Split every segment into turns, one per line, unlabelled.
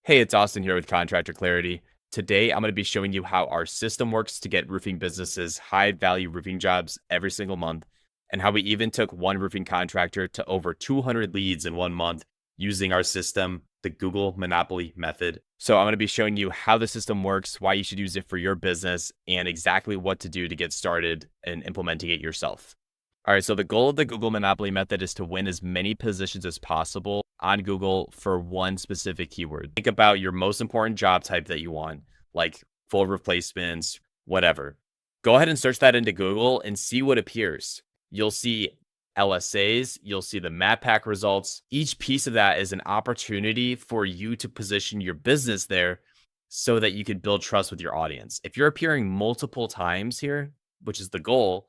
Hey, it's Austin here with Contractor Clarity. Today, I'm going to be showing you how our system works to get roofing businesses high value roofing jobs every single month, and how we even took one roofing contractor to over 200 leads in 1 month using our system, the Google Monopoly method. So, I'm going to be showing you how the system works, why you should use it for your business, and exactly what to do to get started in implementing it yourself. All right, so the goal of the Google Monopoly method is to win as many positions as possible on Google for one specific keyword. Think about your most important job type that you want, like full replacements, whatever. Go ahead and search that into Google and see what appears. You'll see LSAs, you'll see the map pack results. Each piece of that is an opportunity for you to position your business there so that you can build trust with your audience. If you're appearing multiple times here, which is the goal,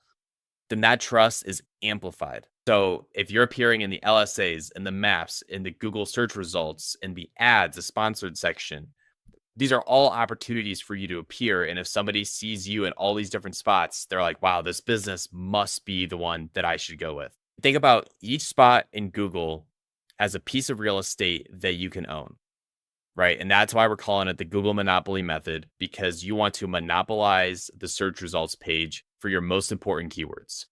then that trust is amplified. So if you're appearing in the LSAs, in the maps, in the Google search results, in the ads, the sponsored section, these are all opportunities for you to appear. And if somebody sees you in all these different spots, they're like, wow, this business must be the one that I should go with. Think about each spot in Google as a piece of real estate that you can own, right? And that's why we're calling it the Google Monopoly method, because you want to monopolize the search results page for your most important keywords.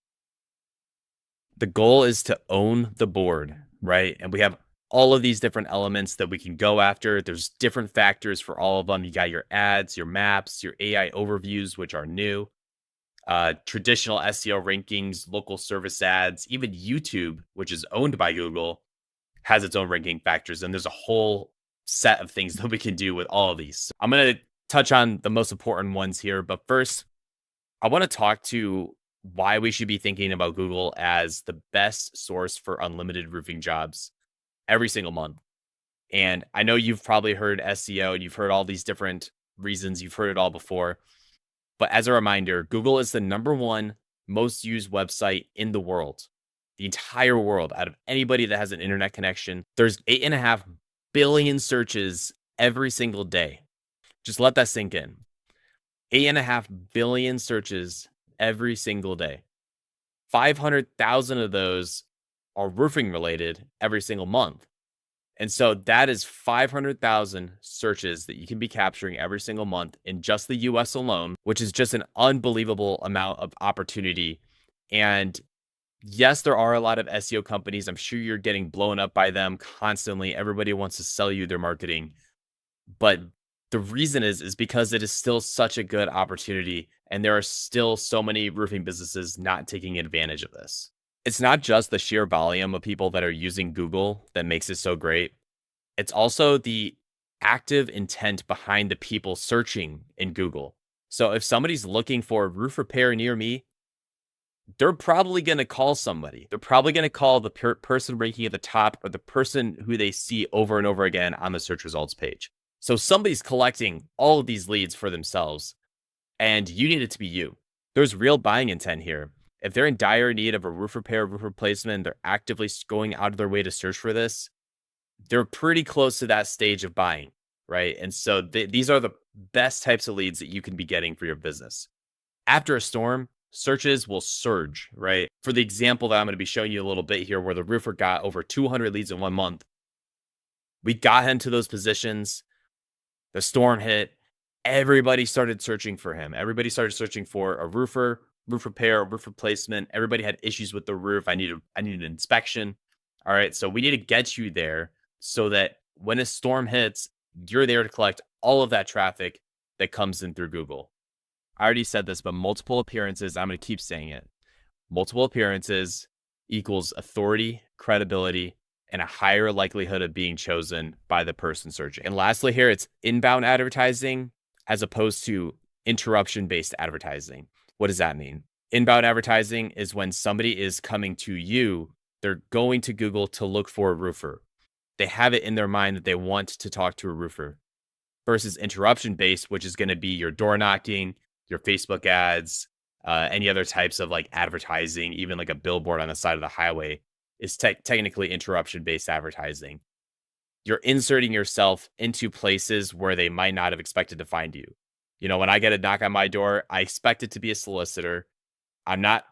The goal is to own the board, right? And we have all of these different elements that we can go after. There's different factors for all of them. You got your ads, your maps, your AI overviews, which are new, traditional SEO rankings, local service ads, even YouTube, which is owned by Google, has its own ranking factors. And there's a whole set of things that we can do with all of these. So I'm going to touch on the most important ones here. But first, I want to talk to why we should be thinking about Google as the best source for unlimited roofing jobs every single month. And I know you've probably heard SEO and you've heard all these different reasons. You've heard it all before. But as a reminder, Google is the #1 most used website in the world, the entire world. Out of anybody that has an internet connection, there's 8.5 billion searches every single day. Just let that sink in. 8.5 billion searches every single day. 500,000 of those are roofing related every single month. And so that is 500,000 searches that you can be capturing every single month in just the US alone, which is just an unbelievable amount of opportunity. And yes, there are a lot of SEO companies. I'm sure you're getting blown up by them constantly. Everybody wants to sell you their marketing. But the reason is because it is still such a good opportunity. And there are still so many roofing businesses not taking advantage of this. It's not just the sheer volume of people that are using Google that makes it so great. It's also the active intent behind the people searching in Google. So if somebody's looking for a roof repair near me, they're probably going to call somebody. They're probably going to call the person ranking at the top or the person who they see over and over again on the search results page. So somebody's collecting all of these leads for themselves, and you need it to be you. There's real buying intent here. If they're in dire need of a roof repair, roof replacement, they're actively going out of their way to search for this, they're pretty close to that stage of buying, right? And so these are the best types of leads that you can be getting for your business. After a storm, searches will surge, right? For the example that I'm going to be showing you a little bit here, where the roofer got over 200 leads in 1 month, we got into those positions. The storm hit. Everybody started searching for him. Everybody started searching for a roofer, roof repair, roof replacement. Everybody had issues with the roof. I need an inspection. All right. So we need to get you there so that when a storm hits, you're there to collect all of that traffic that comes in through Google. I already said this, but multiple appearances, I'm going to keep saying it. Multiple appearances equals authority, credibility, and a higher likelihood of being chosen by the person searching. And lastly here, it's inbound advertising as opposed to interruption-based advertising. What does that mean? Inbound advertising is when somebody is coming to you, they're going to Google to look for a roofer. They have it in their mind that they want to talk to a roofer. Versus interruption-based, which is going to be your door knocking, your Facebook ads, any other types of like advertising, even like a billboard on the side of the highway, is technically interruption-based advertising. You're inserting yourself into places where they might not have expected to find you. You know, when I get a knock on my door, I expect it to be a solicitor. I'm not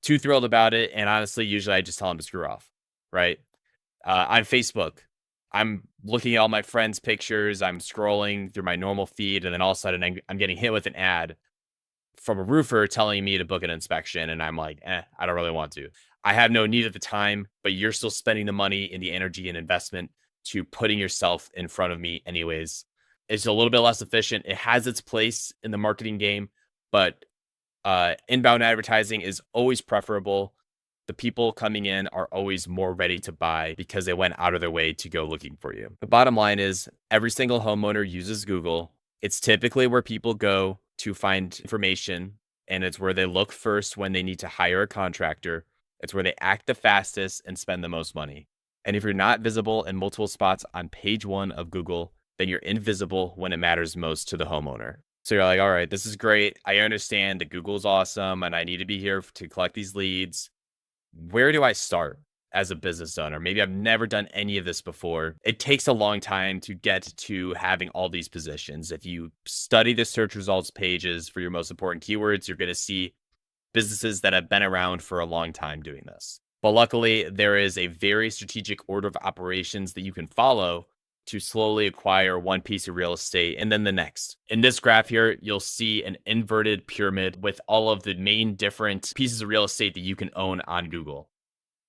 too thrilled about it. And honestly, usually I just tell them to screw off, right? On Facebook, I'm looking at all my friends' pictures, I'm scrolling through my normal feed, and then all of a sudden I'm getting hit with an ad from a roofer telling me to book an inspection. And I'm like, I don't really want to. I have no need at the time, but you're still spending the money and the energy and investment to putting yourself in front of me anyways. It's a little bit less efficient. It has its place in the marketing game, but inbound advertising is always preferable. The people coming in are always more ready to buy because they went out of their way to go looking for you. The bottom line is every single homeowner uses Google. It's typically where people go to find information, and it's where they look first when they need to hire a contractor. It's where they act the fastest and spend the most money. And if you're not visible in multiple spots on page one of Google, then you're invisible when it matters most to the homeowner. So you're like, all right, this is great. I understand that Google's awesome and I need to be here to collect these leads. Where do I start as a business owner? Maybe I've never done any of this before. It takes a long time to get to having all these positions. If you study the search results pages for your most important keywords, you're going to see businesses that have been around for a long time doing this. But luckily, there is a very strategic order of operations that you can follow to slowly acquire one piece of real estate and then the next. In this graph here, you'll see an inverted pyramid with all of the main different pieces of real estate that you can own on Google.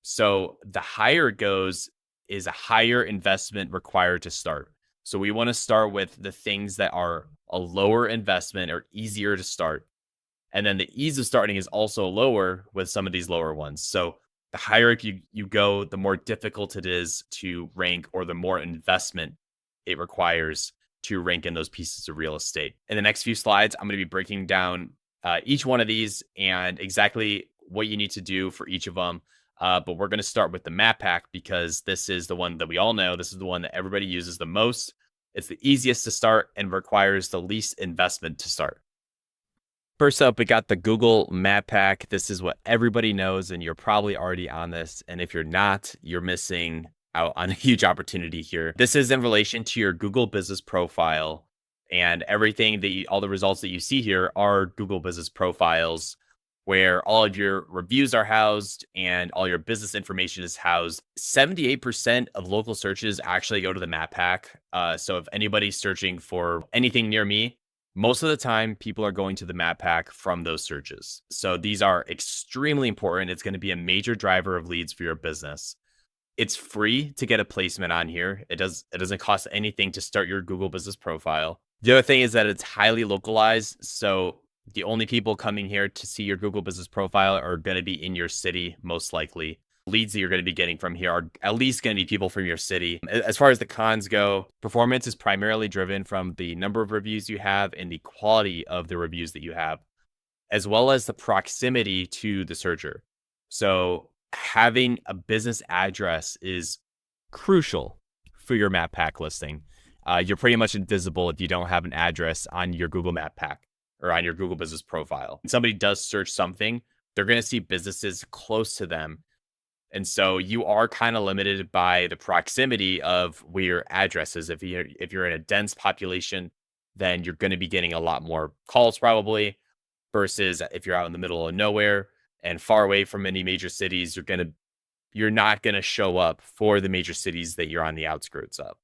So the higher it goes is a higher investment required to start. So we want to start with the things that are a lower investment or easier to start. And then the ease of starting is also lower with some of these lower ones. So the higher you go, the more difficult it is to rank or the more investment it requires to rank in those pieces of real estate. In the next few slides, I'm going to be breaking down each one of these and exactly what you need to do for each of them. But we're going to start with the map pack because this is the one that we all know. This is the one that everybody uses the most. It's the easiest to start and requires the least investment to start. First up, we got the Google Map Pack. This is what everybody knows, and you're probably already on this. And if you're not, you're missing out on a huge opportunity here. This is in relation to your Google Business Profile, and everything that all the results that you see here are Google Business Profiles, where all of your reviews are housed and all your business information is housed. 78% of local searches actually go to the Map Pack. So if anybody's searching for anything near me, most of the time, people are going to the map pack from those searches. So these are extremely important. It's going to be a major driver of leads for your business. It's free to get a placement on here. It doesn't cost anything to start your Google Business Profile. The other thing is that it's highly localized. So the only people coming here to see your Google Business Profile are going to be in your city, most likely. Leads that you're going to be getting from here are at least going to be people from your city. As far as the cons go, performance is primarily driven from the number of reviews you have and the quality of the reviews that you have, as well as the proximity to the searcher. So having a business address is crucial for your map pack listing. You're pretty much invisible if you don't have an address on your Google Map Pack or on your Google Business Profile. When somebody does search something, they're going to see businesses close to them. And so you are kind of limited by the proximity of where your address is. If you're in a dense population, then you're going to be getting a lot more calls probably, versus if you're out in the middle of nowhere and far away from any major cities, you're not going to show up for the major cities that you're on the outskirts of.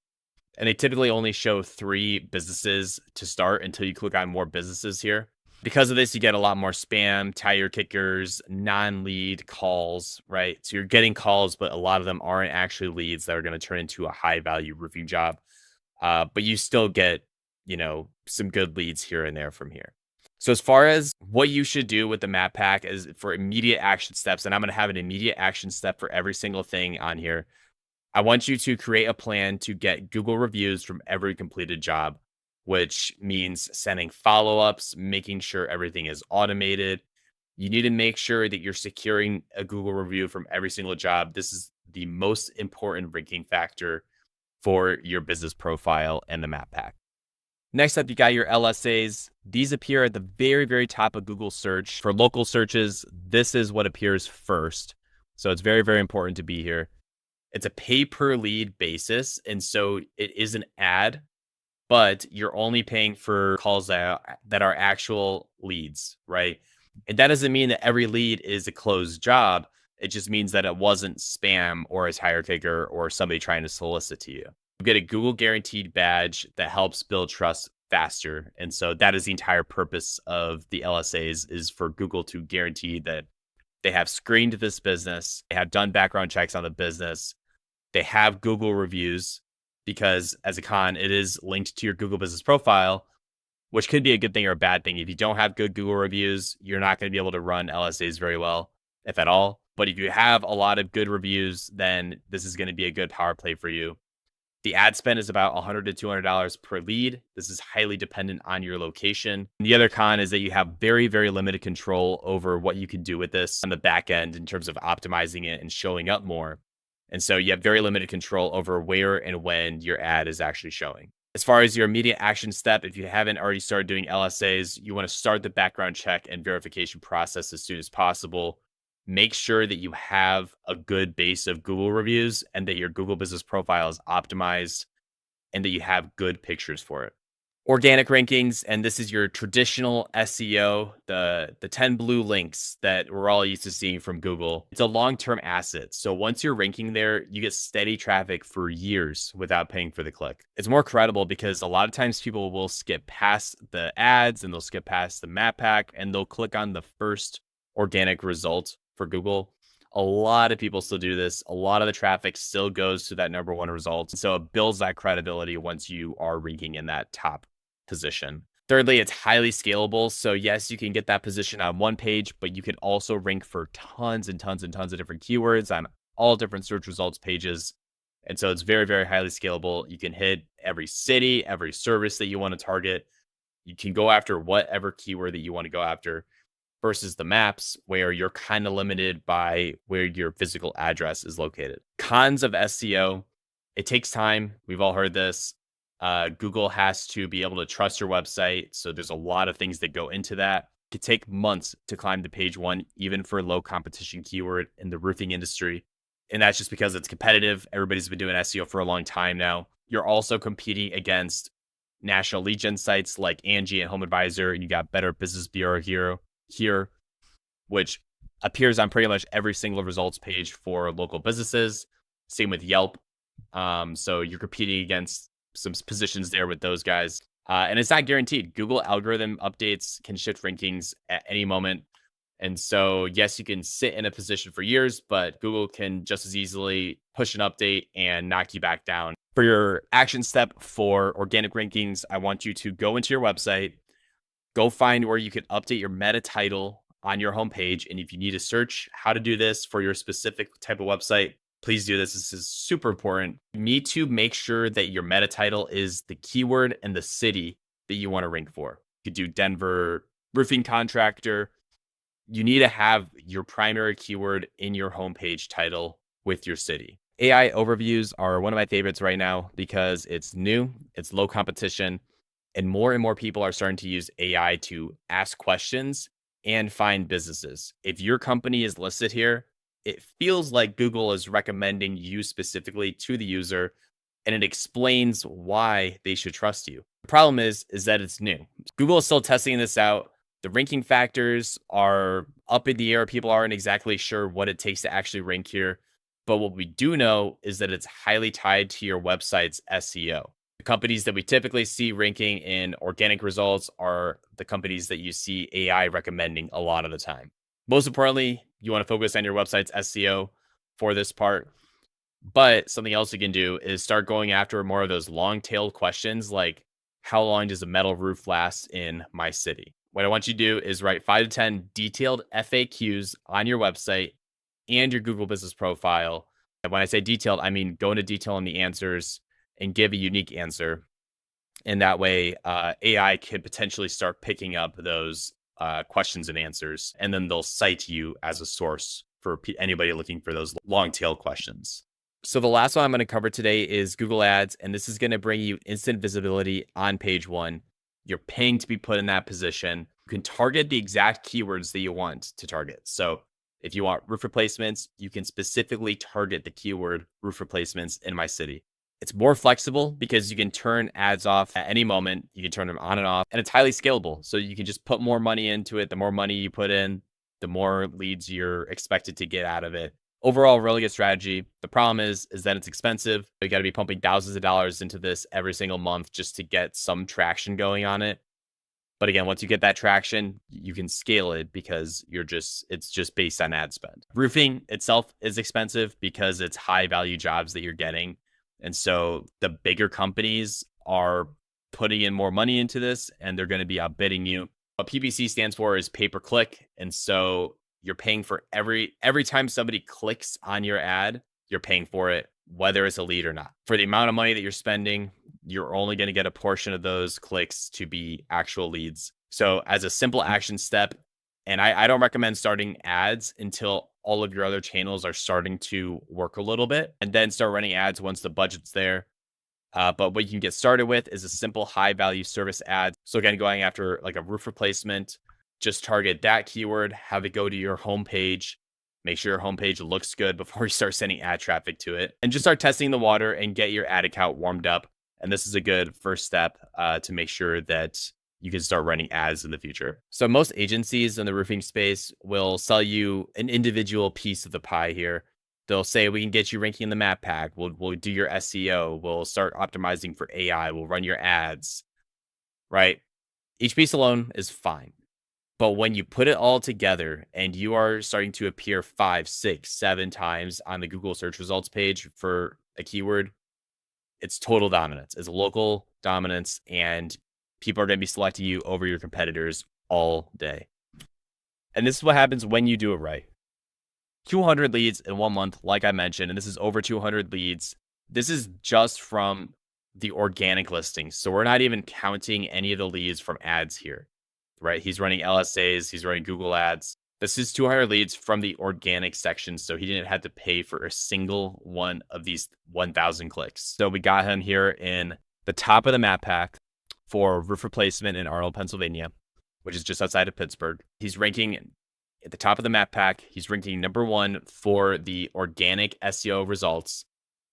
And they typically only show 3 businesses to start until you click on more businesses here. Because of this, you get a lot more spam, tire kickers, non-lead calls, right? So you're getting calls, but a lot of them aren't actually leads that are going to turn into a high-value roofing job. But you still get, some good leads here and there from here. So as far as what you should do with the map pack is for immediate action steps, and I'm going to have an immediate action step for every single thing on here. I want you to create a plan to get Google reviews from every completed job, which means sending follow-ups, making sure everything is automated. You need to make sure that you're securing a Google review from every single job. This is the most important ranking factor for your business profile and the map pack. Next up, you got your LSAs. These appear at the very, very top of Google search. For local searches, this is what appears first. So it's very, very important to be here. It's a pay per lead basis. And so it is an ad, but you're only paying for calls that are actual leads, right? And that doesn't mean that every lead is a closed job. It just means that it wasn't spam or a tire kicker or somebody trying to solicit to you. You get a Google guaranteed badge that helps build trust faster. And so that is the entire purpose of the LSAs, is for Google to guarantee that they have screened this business, they have done background checks on the business, they have Google reviews, because as a con, it is linked to your Google business profile, which could be a good thing or a bad thing. If you don't have good Google reviews, you're not going to be able to run LSAs very well, if at all. But if you have a lot of good reviews, then this is going to be a good power play for you. The ad spend is about $100 to $200 per lead. This is highly dependent on your location. And the other con is that you have very, very limited control over what you can do with this on the back end in terms of optimizing it and showing up more. And so you have very limited control over where and when your ad is actually showing. As far as your immediate action step, if you haven't already started doing LSAs, you want to start the background check and verification process as soon as possible. Make sure that you have a good base of Google reviews and that your Google business profile is optimized and that you have good pictures for it. Organic rankings, and this is your traditional SEO, the 10 blue links that we're all used to seeing from Google. It's a long-term asset. So once you're ranking there, you get steady traffic for years without paying for the click. It's more credible because a lot of times people will skip past the ads and they'll skip past the map pack and they'll click on the first organic result for Google. A lot of people still do this. A lot of the traffic still goes to that number one result. So it builds that credibility once you are ranking in that top position. Thirdly, it's highly scalable. So yes, you can get that position on one page, but you can also rank for tons and tons and tons of different keywords on all different search results pages. And so it's very, very highly scalable. You can hit every city, every service that you want to target. You can go after whatever keyword that you want to go after, versus the maps where you're kind of limited by where your physical address is located. Cons of SEO: it takes time. We've all heard this. Google has to be able to trust your website. So there's a lot of things that go into that. It could take months to climb to page one, even for a low competition keyword in the roofing industry. And that's just because it's competitive. Everybody's been doing SEO for a long time now. You're also competing against national lead gen sites like Angie and Home Advisor. And you got Better Business Bureau here, which appears on pretty much every single results page for local businesses. Same with Yelp. So you're competing against some positions there with those guys. And it's not guaranteed. Google algorithm updates can shift rankings at any moment. And so, yes, you can sit in a position for years, but Google can just as easily push an update and knock you back down. For your action step for organic rankings, I want you to go into your website, go find where you can update your meta title on your homepage. And if you need to search how to do this for your specific type of website, please do this. This is super important. You need to make sure that your meta title is the keyword and the city that you want to rank for. You could do Denver roofing contractor. You need to have your primary keyword in your homepage title with your city. AI overviews are one of my favorites right now because it's new, it's low competition, and more people are starting to use AI to ask questions and find businesses. If your company is listed here, it feels like Google is recommending you specifically to the user, and it explains why they should trust you. The problem is that it's new. Google is still testing this out. The ranking factors are up in the air. People aren't exactly sure what it takes to actually rank here. But what we do know is that it's highly tied to your website's SEO. The companies that we typically see ranking in organic results are the companies that you see AI recommending a lot of the time. Most importantly, you want to focus on your website's SEO for this part. But something else you can do is start going after more of those long-tailed questions like, how long does a metal roof last in my city? What I want you to do is write 5 to 10 detailed FAQs on your website and your Google business profile. And when I say detailed, I mean go into detail on the answers and give a unique answer. And that way, AI could potentially start picking up those questions and answers, and then they'll cite you as a source for anybody looking for those long tail questions. So the last one I'm going to cover today is Google Ads, and this is going to bring you instant visibility on page one. You're paying to be put in that position. You can target the exact keywords that you want to target. So if you want roof replacements, you can specifically target the keyword roof replacements in my city. It's more flexible because you can turn ads off at any moment. You can turn them on and off, and it's highly scalable. So you can just put more money into it. The more money you put in, the more leads you're expected to get out of it. Overall, really good strategy. The problem is that it's expensive. You got to be pumping thousands of dollars into this every single month just to get some traction going on it. But again, once you get that traction, you can scale it because it's just based on ad spend. Roofing itself is expensive because it's high value jobs that you're getting. And so the bigger companies are putting in more money into this and they're going to be outbidding you. What PPC stands for is pay per click. And so you're paying for every time somebody clicks on your ad, you're paying for it, whether it's a lead or not. For the amount of money that you're spending, you're only going to get a portion of those clicks to be actual leads. So as a simple action step, and I don't recommend starting ads until all of your other channels are starting to work a little bit, and then start running ads once the budget's there. But what you can get started with is a simple high value service ad. So again, going after like a roof replacement, just target that keyword, have it go to your homepage, make sure your homepage looks good before you start sending ad traffic to it, and just start testing the water and get your ad account warmed up. And this is a good first step to make sure that you can start running ads in the future. So most agencies in the roofing space will sell you an individual piece of the pie here. They'll say, we can get you ranking in the map pack. We'll do your SEO. We'll start optimizing for AI. We'll run your ads, right? Each piece alone is fine. But when you put it all together and you are starting to appear 5, 6, 7 times on the Google search results page for a keyword, it's total dominance. It's local dominance, and people are going to be selecting you over your competitors all day. And this is what happens when you do it right. 200 leads in 1 month, like I mentioned, and this is over 200 leads. This is just from the organic listings. So we're not even counting any of the leads from ads here, right? He's running LSAs, he's running Google ads. This is 200 leads from the organic section. So he didn't have to pay for a single one of these 1,000 clicks. So we got him here in the top of the map pack for roof replacement in Arnold, Pennsylvania, which is just outside of Pittsburgh. He's ranking at the top of the map pack. He's ranking #1 for the organic SEO results.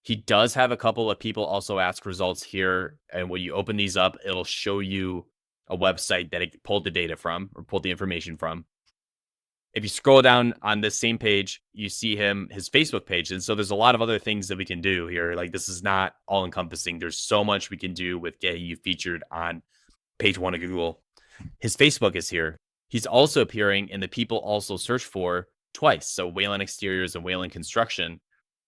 He does have a couple of people also ask results here. And when you open these up, it'll show you a website that it pulled the data from or pulled the information from. If you scroll down on this same page, you see his Facebook page. And so there's a lot of other things that we can do here. Like, this is not all encompassing. There's so much we can do with getting you featured on page 1 of Google. His Facebook is here. He's also appearing in the people also search for twice. So Wayland Exteriors and Wayland Construction.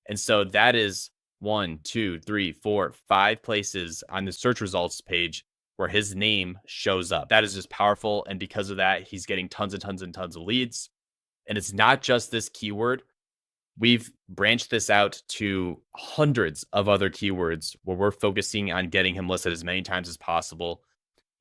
And so that is 1, 2, 3, 4, 5 places on the search results page where his name shows up. That is just powerful. And because of that, he's getting tons and tons and tons of leads. And it's not just this keyword. We've branched this out to hundreds of other keywords where we're focusing on getting him listed as many times as possible.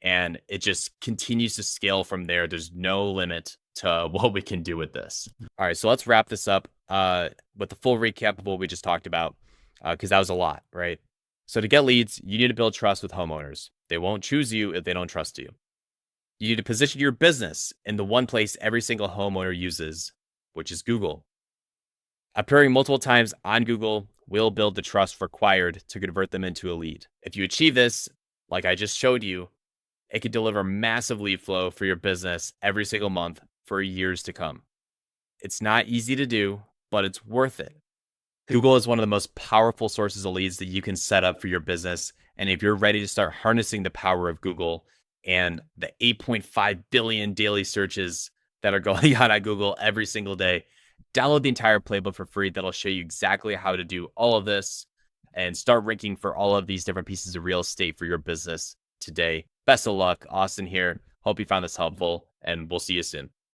And it just continues to scale from there. There's no limit to what we can do with this. All right, so let's wrap this up with the full recap of what we just talked about, because that was a lot, right? So to get leads, you need to build trust with homeowners. They won't choose you if they don't trust you. You need to position your business in the one place every single homeowner uses, which is Google. Appearing multiple times on Google will build the trust required to convert them into a lead. If you achieve this, like I just showed you, it could deliver massive lead flow for your business every single month for years to come. It's not easy to do, but it's worth it. Google is one of the most powerful sources of leads that you can set up for your business. And if you're ready to start harnessing the power of Google and the 8.5 billion daily searches that are going on at Google every single day, download the entire playbook for free. That'll show you exactly how to do all of this and start ranking for all of these different pieces of real estate for your business today. Best of luck. Austin here. Hope you found this helpful, and we'll see you soon.